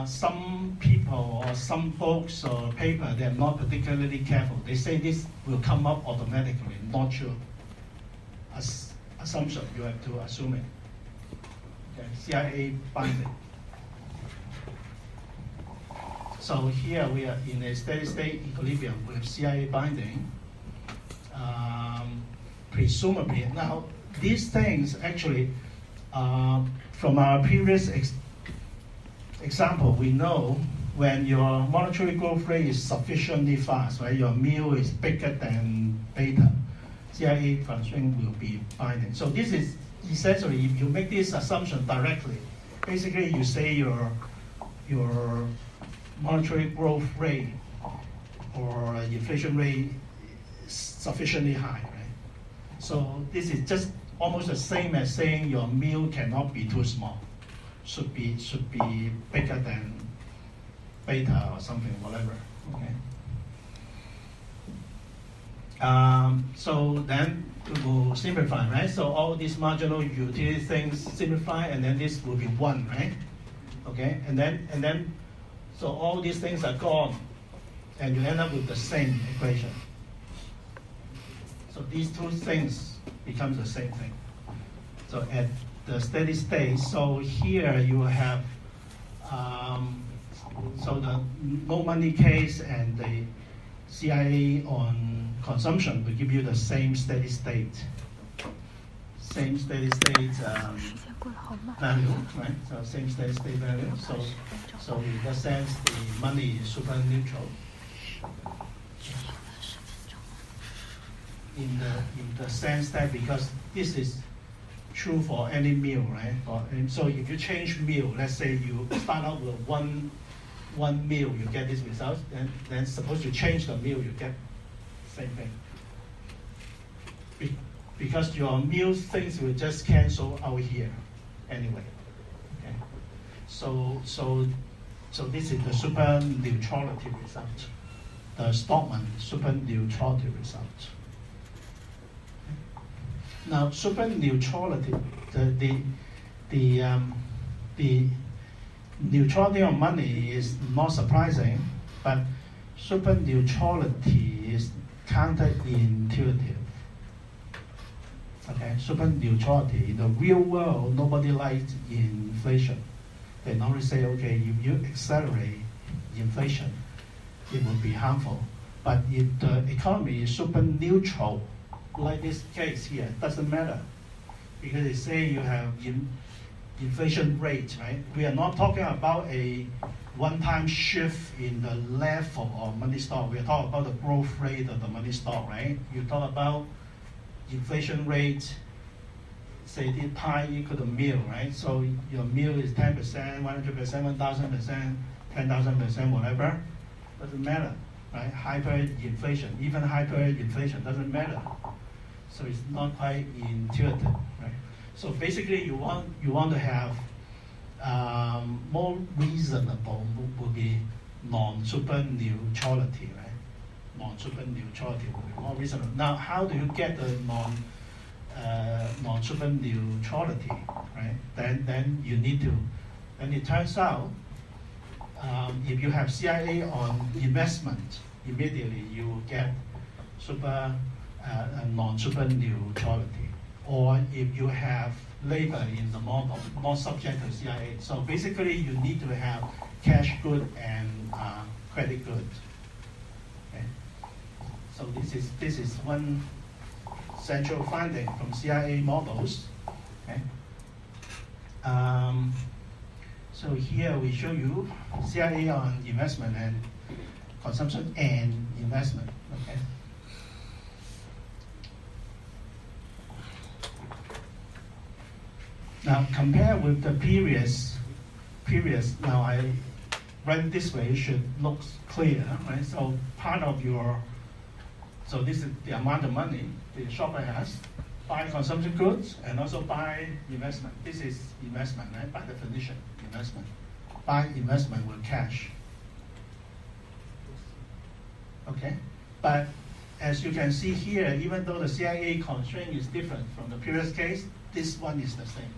Speaker 3: some people or some books or paper, they're not particularly careful. They say this will come up automatically. Not true. Assumption, you have to assume it. Okay. CIA binding. So here we are in a steady state equilibrium with CIA binding. Presumably, now these things actually, from our previous example, we know when your monetary growth rate is sufficiently fast, right? Your mu is bigger than beta, CIA constraint will be binding. So this is essentially, if you make this assumption directly, basically you say your monetary growth rate or inflation rate is sufficiently high, right? So this is just almost the same as saying your mu cannot be too small. Should be bigger than beta or something, whatever. Okay. So then it will simplify, right? So all these marginal utility things simplify, and then this will be 1, right? Okay, and then so all these things are gone, and you end up with the same equation. So these two things becomes the same thing. So at the steady state, so here you have, so the no money case and the CIA on consumption will give you the same steady state. Same steady state value, right? So same steady state value. So in that sense, the money is super neutral. In the sense that because this is true for any mu, right? And so if you change mu, let's say you start out with one mu, you get this result. Then suppose you change the mu, you get the same thing. Because your mu things will just cancel out here anyway. Okay. So this is the super neutrality result, the Stockman super neutrality result. Now super neutrality, the neutrality of money is not surprising, but super neutrality is counterintuitive. Okay, super neutrality. In the real world, nobody likes inflation. They normally say, okay, if you accelerate inflation, it will be harmful. But if the economy is super neutral, like this case here, doesn't matter. Because they say you have inflation rate, right? We are not talking about a one-time shift in the level of money stock. We are talking about the growth rate of the money stock, right? You talk about inflation rate say the pi equal to mu, right? So your mu is 10%, 100%, 1,000%, 10,000%, whatever. Doesn't matter, right? Hyperinflation, even hyperinflation doesn't matter. So it's not quite intuitive, right? So basically, you want to have more reasonable would be non-super neutrality, right? Non-super neutrality would be more reasonable. Now, how do you get the non-super neutrality, right? Then you need to. Then it turns out, if you have CIA on investment, immediately you will get non-super neutrality. Or if you have labor in the model, not subject to CIA. So basically, you need to have cash good and credit good. Okay? So this is one central finding from CIA models. Okay? So here we show you CIA on investment and consumption and investment. Okay. Now compare with the previous. Now I write this way, it should look clear, right? So part of so this is the amount of money the shopper has, buy consumption goods and also buy investment. This is investment, right? By definition, investment. Buy investment with cash. Okay, but as you can see here, even though the CIA constraint is different from the previous case, this one is the same.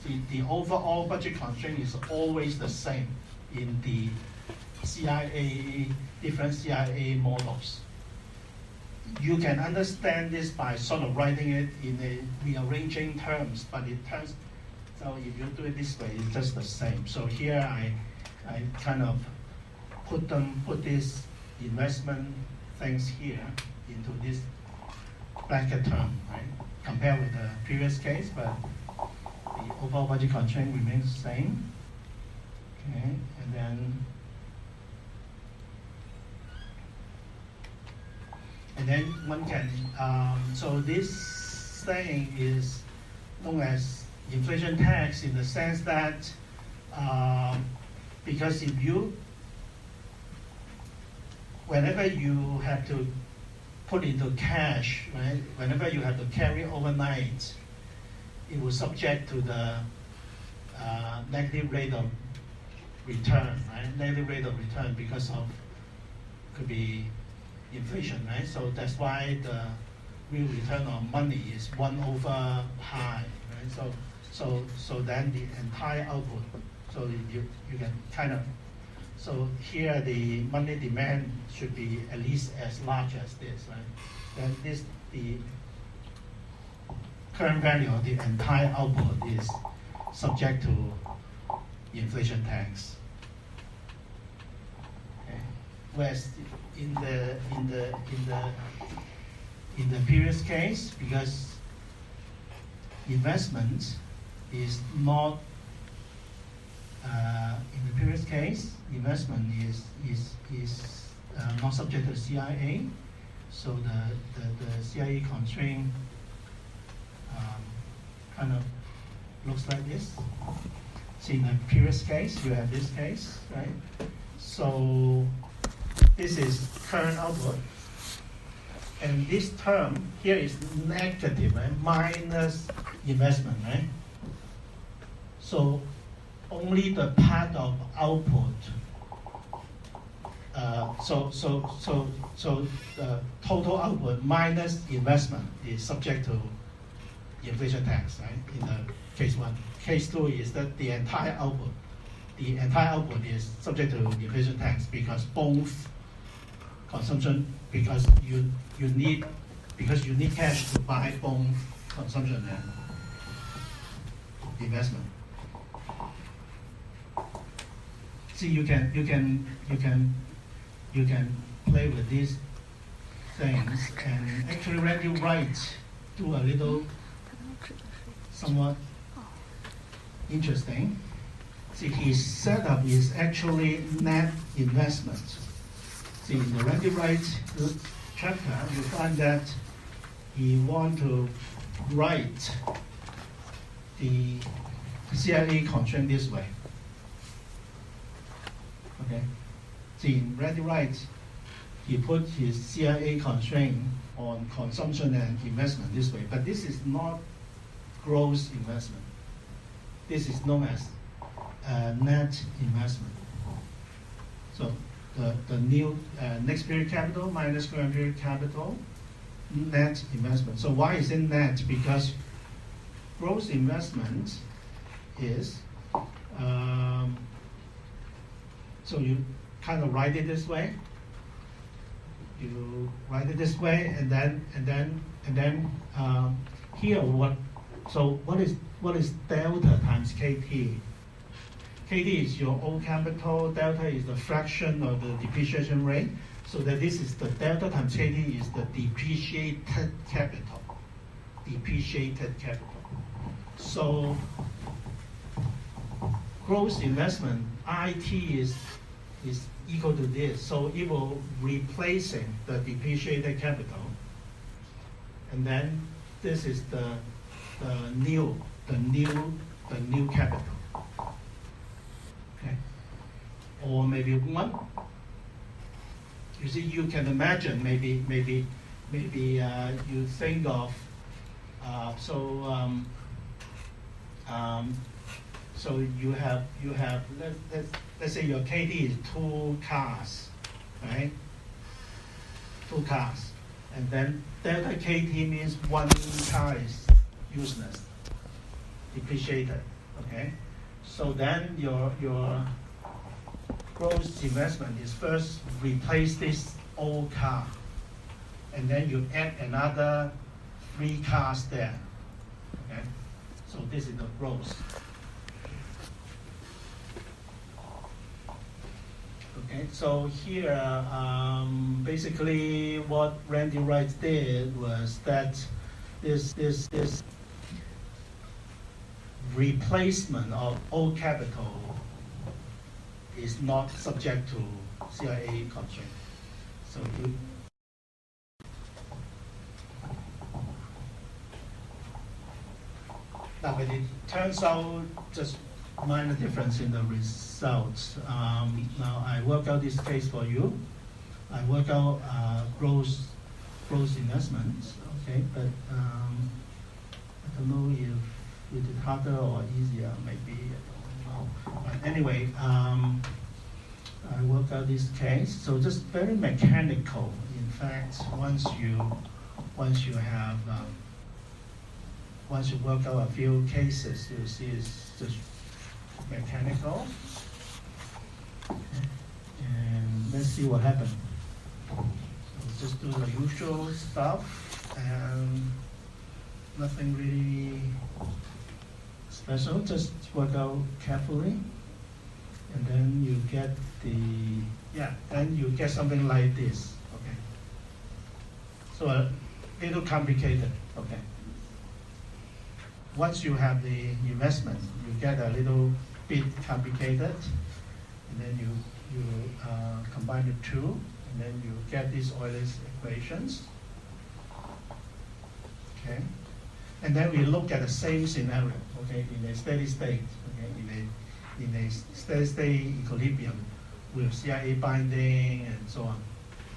Speaker 3: See, the overall budget constraint is always the same in the different CIA models. You can understand this by sort of writing it in a rearranging terms, but it turns, so if you do it this way, it's just the same. So here I kind of put this investment things here into this bracket term, right? Compared with the previous case, but the overall budget constraint remains the same. Okay, and then one can, so this thing is known as inflation tax in the sense that because if whenever you have to put into cash, right, whenever you have to carry overnight, it will subject to the negative rate of return, right? Negative rate of return because of, could be inflation, right? So that's why the real return on money is 1/pi, right? So then the entire output, so you can kind of, so here the money demand should be at least as large as this, right? Then the current value of the entire output is subject to inflation tax. Okay. Whereas in the previous case, because investment is not in the previous case, investment is not subject to CIA, so the CIA constraint kind of looks like this. See, in the previous case, you have this case, right? So this is current output, and this term here is negative, right? Minus investment, right? So only the part of output. So the total output minus investment is subject to inflation tax, right? In the case one. Case two is that the entire output is subject to inflation tax because both consumption, because you need cash to buy both consumption and investment. See, you can play with these things, and actually Randy Wright do a little somewhat interesting. See, his setup is actually net investment. See, in the Randy Wright chapter, you find that he want to write the CIA constraint this way. Okay, so in Randy Wright, he put his CIA constraint on consumption and investment this way, but this is not gross investment. This is known as net investment. So the new next period capital minus current period capital, net investment. So why is it net? Because gross investment is, so you kind of write it this way. You write it this way, and then here what? So what is delta times KT? KT is your old capital. Delta is the fraction of the depreciation rate. So that this is the delta times KT is the depreciated capital. Depreciated capital. So gross investment IT is equal to this. So it will replacing the depreciated capital, and then this is the new capital. Okay, or maybe one. You see, you can imagine maybe you think of so you have let's say your KT is 2 cars, right? 2 cars, and then delta KT means 1 car is useless, depreciated. Okay, so then your gross investment is first replace this old car, and then you add another 3 cars there. Okay, so this is the gross. Okay, so here basically what Randy Wright did was that this replacement of old capital is not subject to CIA constraint. So now, but it turns out just minor difference in the results. Now I work out this case for you. I work out gross investments. Okay, but I don't know if it is harder or easier. Maybe I don't know. But anyway, I work out this case. So just very mechanical. In fact, once you work out a few cases, you'll see it's just mechanical. And let's see what happens. So just do the usual stuff and nothing really special. Just work out carefully, and then you get then you get something like this. Okay. So a little complicated. Okay. Once you have the investment, you get a little bit complicated, and then you combine the two, and then you get these Euler's equations. Okay, and then we look at the same scenario. Okay, in a steady state. Okay, in a steady state equilibrium with CIA binding and so on.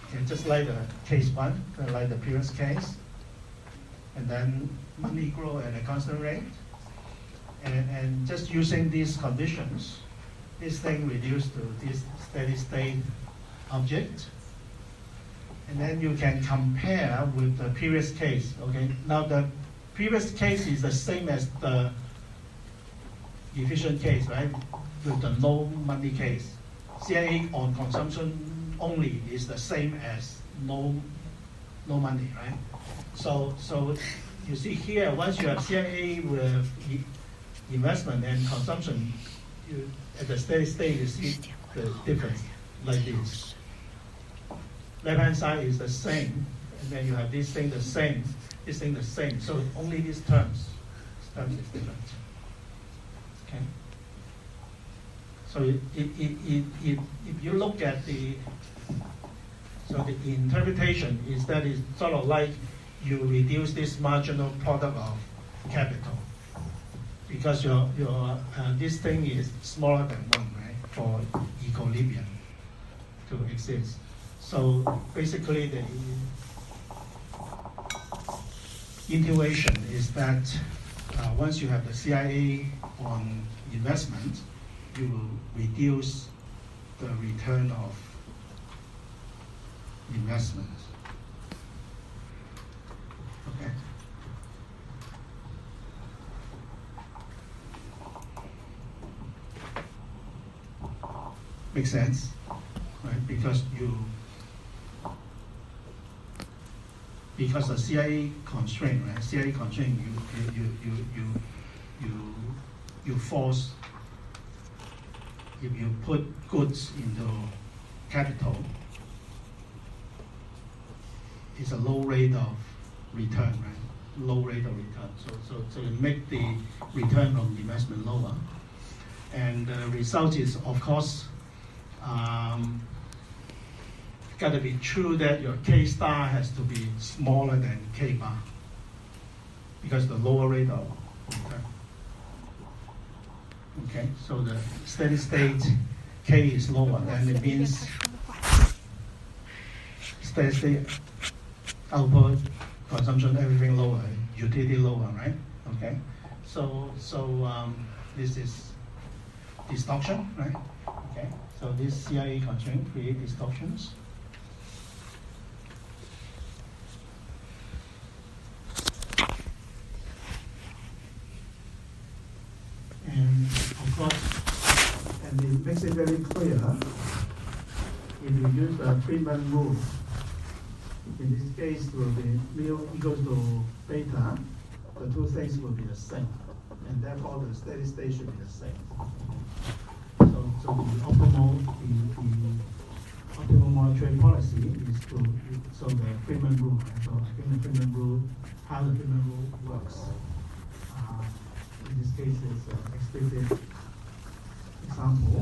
Speaker 3: Okay, just like the case 1, like the previous case, and then money grow at a constant rate, and just using these conditions, this thing reduced to this steady state object, and then you can compare with the previous case. Okay, now the previous case is the same as the efficient case, right? With the no money case, CIA on consumption only is the same as no money, right? So you see here, once you have CIA with investment and consumption, at the steady state, you see the difference like this. Left-hand side is the same, and then you have this thing the same, this thing the same. So only these terms is different. Okay. So if you look at the interpretation is that it's sort of like you reduce this marginal product of capital because your this thing is smaller than 1, right, for equilibrium to exist. So basically the intuition is that once you have the CIA on investment, you will reduce the return of investment. Okay. Makes sense, right? Because the CIA constraint, right? CIA constraint, you force, if you put goods into capital, it's a low rate of return, right? Low rate of return. So you make the return from investment lower. And the result is, of course, got to be true that your K star has to be smaller than K bar because the lower rate of return. Okay, so the steady state K is lower, then it means steady state output, consumption, everything lower, utility lower, right? Okay, so this is distortion, right? Okay, so this CIA constraint create distortions. And of course, and it makes it very clear if you use the Friedman rule. In this case, will be mu equals to beta. The two things will be the same, and therefore the steady state should be the same. So the optimal monetary policy is so the Friedman rule. Right? So I think the Friedman rule, how the Friedman rule works. In this case, is an explicit example.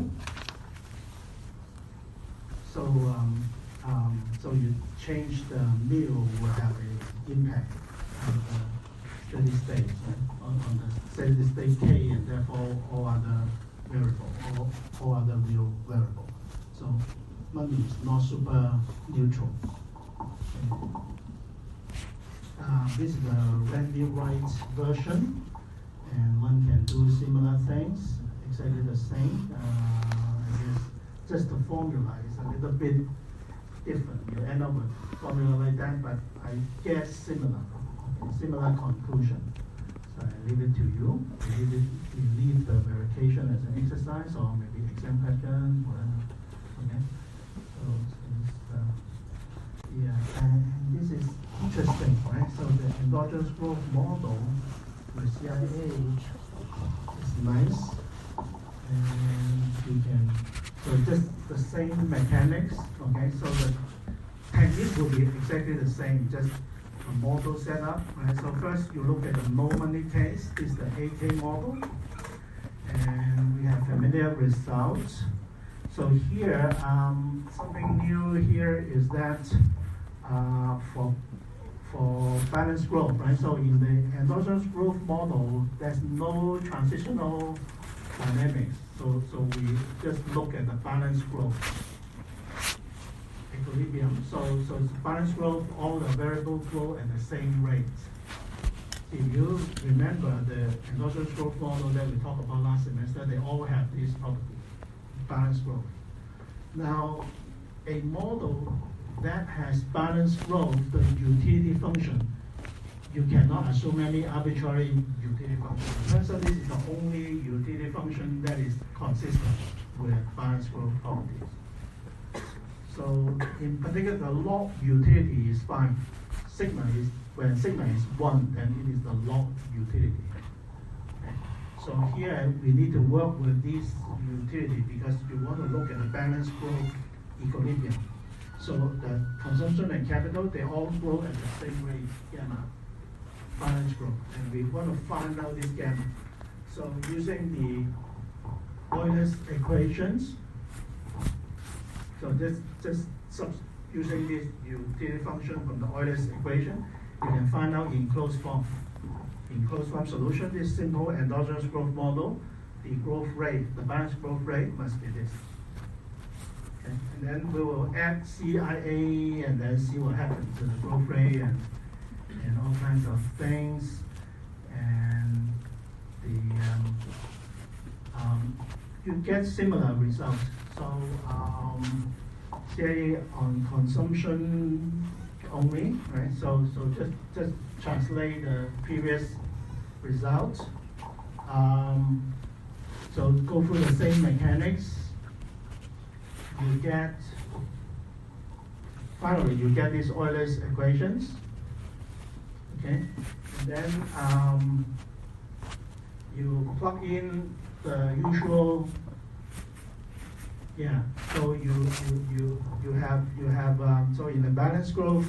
Speaker 3: So you change the mu will have an impact on the steady state, right? on the steady state K, and therefore all other variable, all other real variable. So money is not super neutral. This is the Randy Wright version, and one can do similar things, exactly the same. I guess just the formula is a little bit different. You end up with a formula like that, but I guess similar conclusion. So I leave it to you. You leave the verification as an exercise or maybe exam pattern, whatever. Okay. So yeah, and this is interesting, right? So the endogenous growth model with CIA is nice, and you can. So just the same mechanics, okay? So the technique will be exactly the same, just a model setup, right? So first you look at the no money case, this is the AK model, and we have familiar results. So here, something new here is that for balanced growth, right? So in the endogenous growth model, there's no transitional dynamics. So we just look at the balanced growth equilibrium. So it's balanced growth, all the variables grow at the same rate. If you remember the endogenous growth model that we talked about last semester, they all have this property, balanced growth. Now, a model that has balanced growth, the utility function, you cannot assume any arbitrary utility function. So this is the only utility function that is consistent with balanced growth properties. So in particular, the log utility is fine. When sigma is 1, then it is the log utility. Okay. So here we need to work with this utility because you want to look at the balanced growth equilibrium. So the consumption and capital, they all grow at the same rate, gamma. Balance growth, and we want to find out this gamma. So using the Euler's equations, so just using this utility function from the Euler's equation, you can find out in closed form. In closed form solution, this simple endogenous growth model, the growth rate, the balance growth rate must be this. Okay? And then we will add CIA and then see what happens to the growth rate and all kinds of things. And you get similar results. So CIA on consumption only, right? So just translate the previous results. So go through the same mechanics. You get, finally, you get these Euler's equations. Okay, and then you plug in the usual. Yeah, so you have so in the balanced growth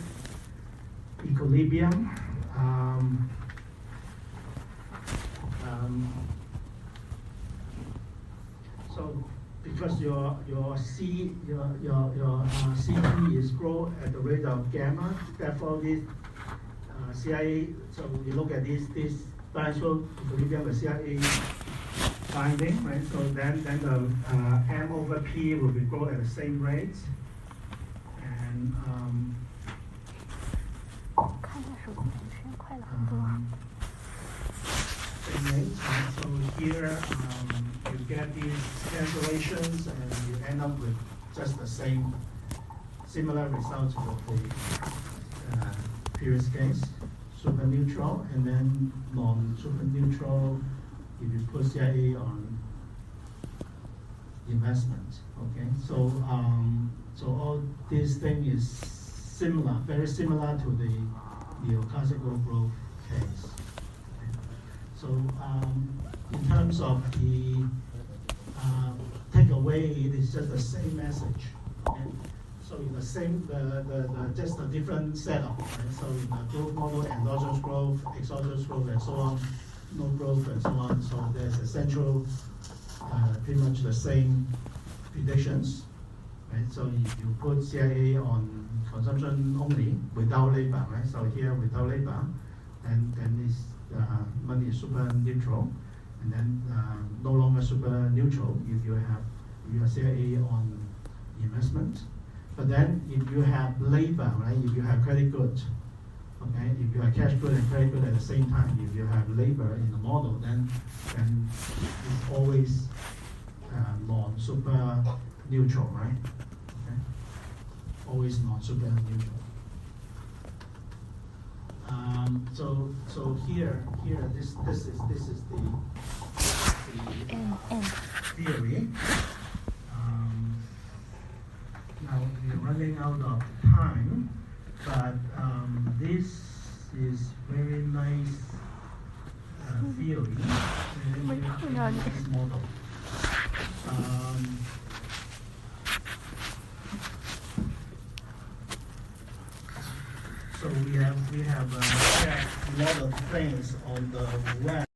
Speaker 3: equilibrium. So because your CP is grow at the rate of gamma, therefore this CIA. So you look at this balanced growth equilibrium with CIA binding, right? So then the M over P will be grow at the same rate, and same rate. So here you get these cancellations, and you end up with just the same, similar results with the previous case, super neutral, and then non-super neutral if you put CIA on investment. Okay, so all this thing is similar, very similar to the neoclassical growth case. Okay. So in terms of the takeaway, it is just the same message. Okay? So in the same, just a different setup. Right? So in the growth model, endogenous growth, exogenous growth, and so on, no growth, and so on. So there's essential, pretty much the same predictions. Right? So if you put CIA on consumption only without labor, right? So here without labor, then this money is super neutral, and then no longer super neutral if you have CIA on investment. But then if you have labor, right? If you have credit good, okay, if you have cash good and credit good at the same time, if you have labor in the model, then it's always non-super neutral, right? Okay, always non-super neutral. So here this is the theory. Now we're running out of time, but this is very nice theory, very nice model. So we have a lot of things on the web.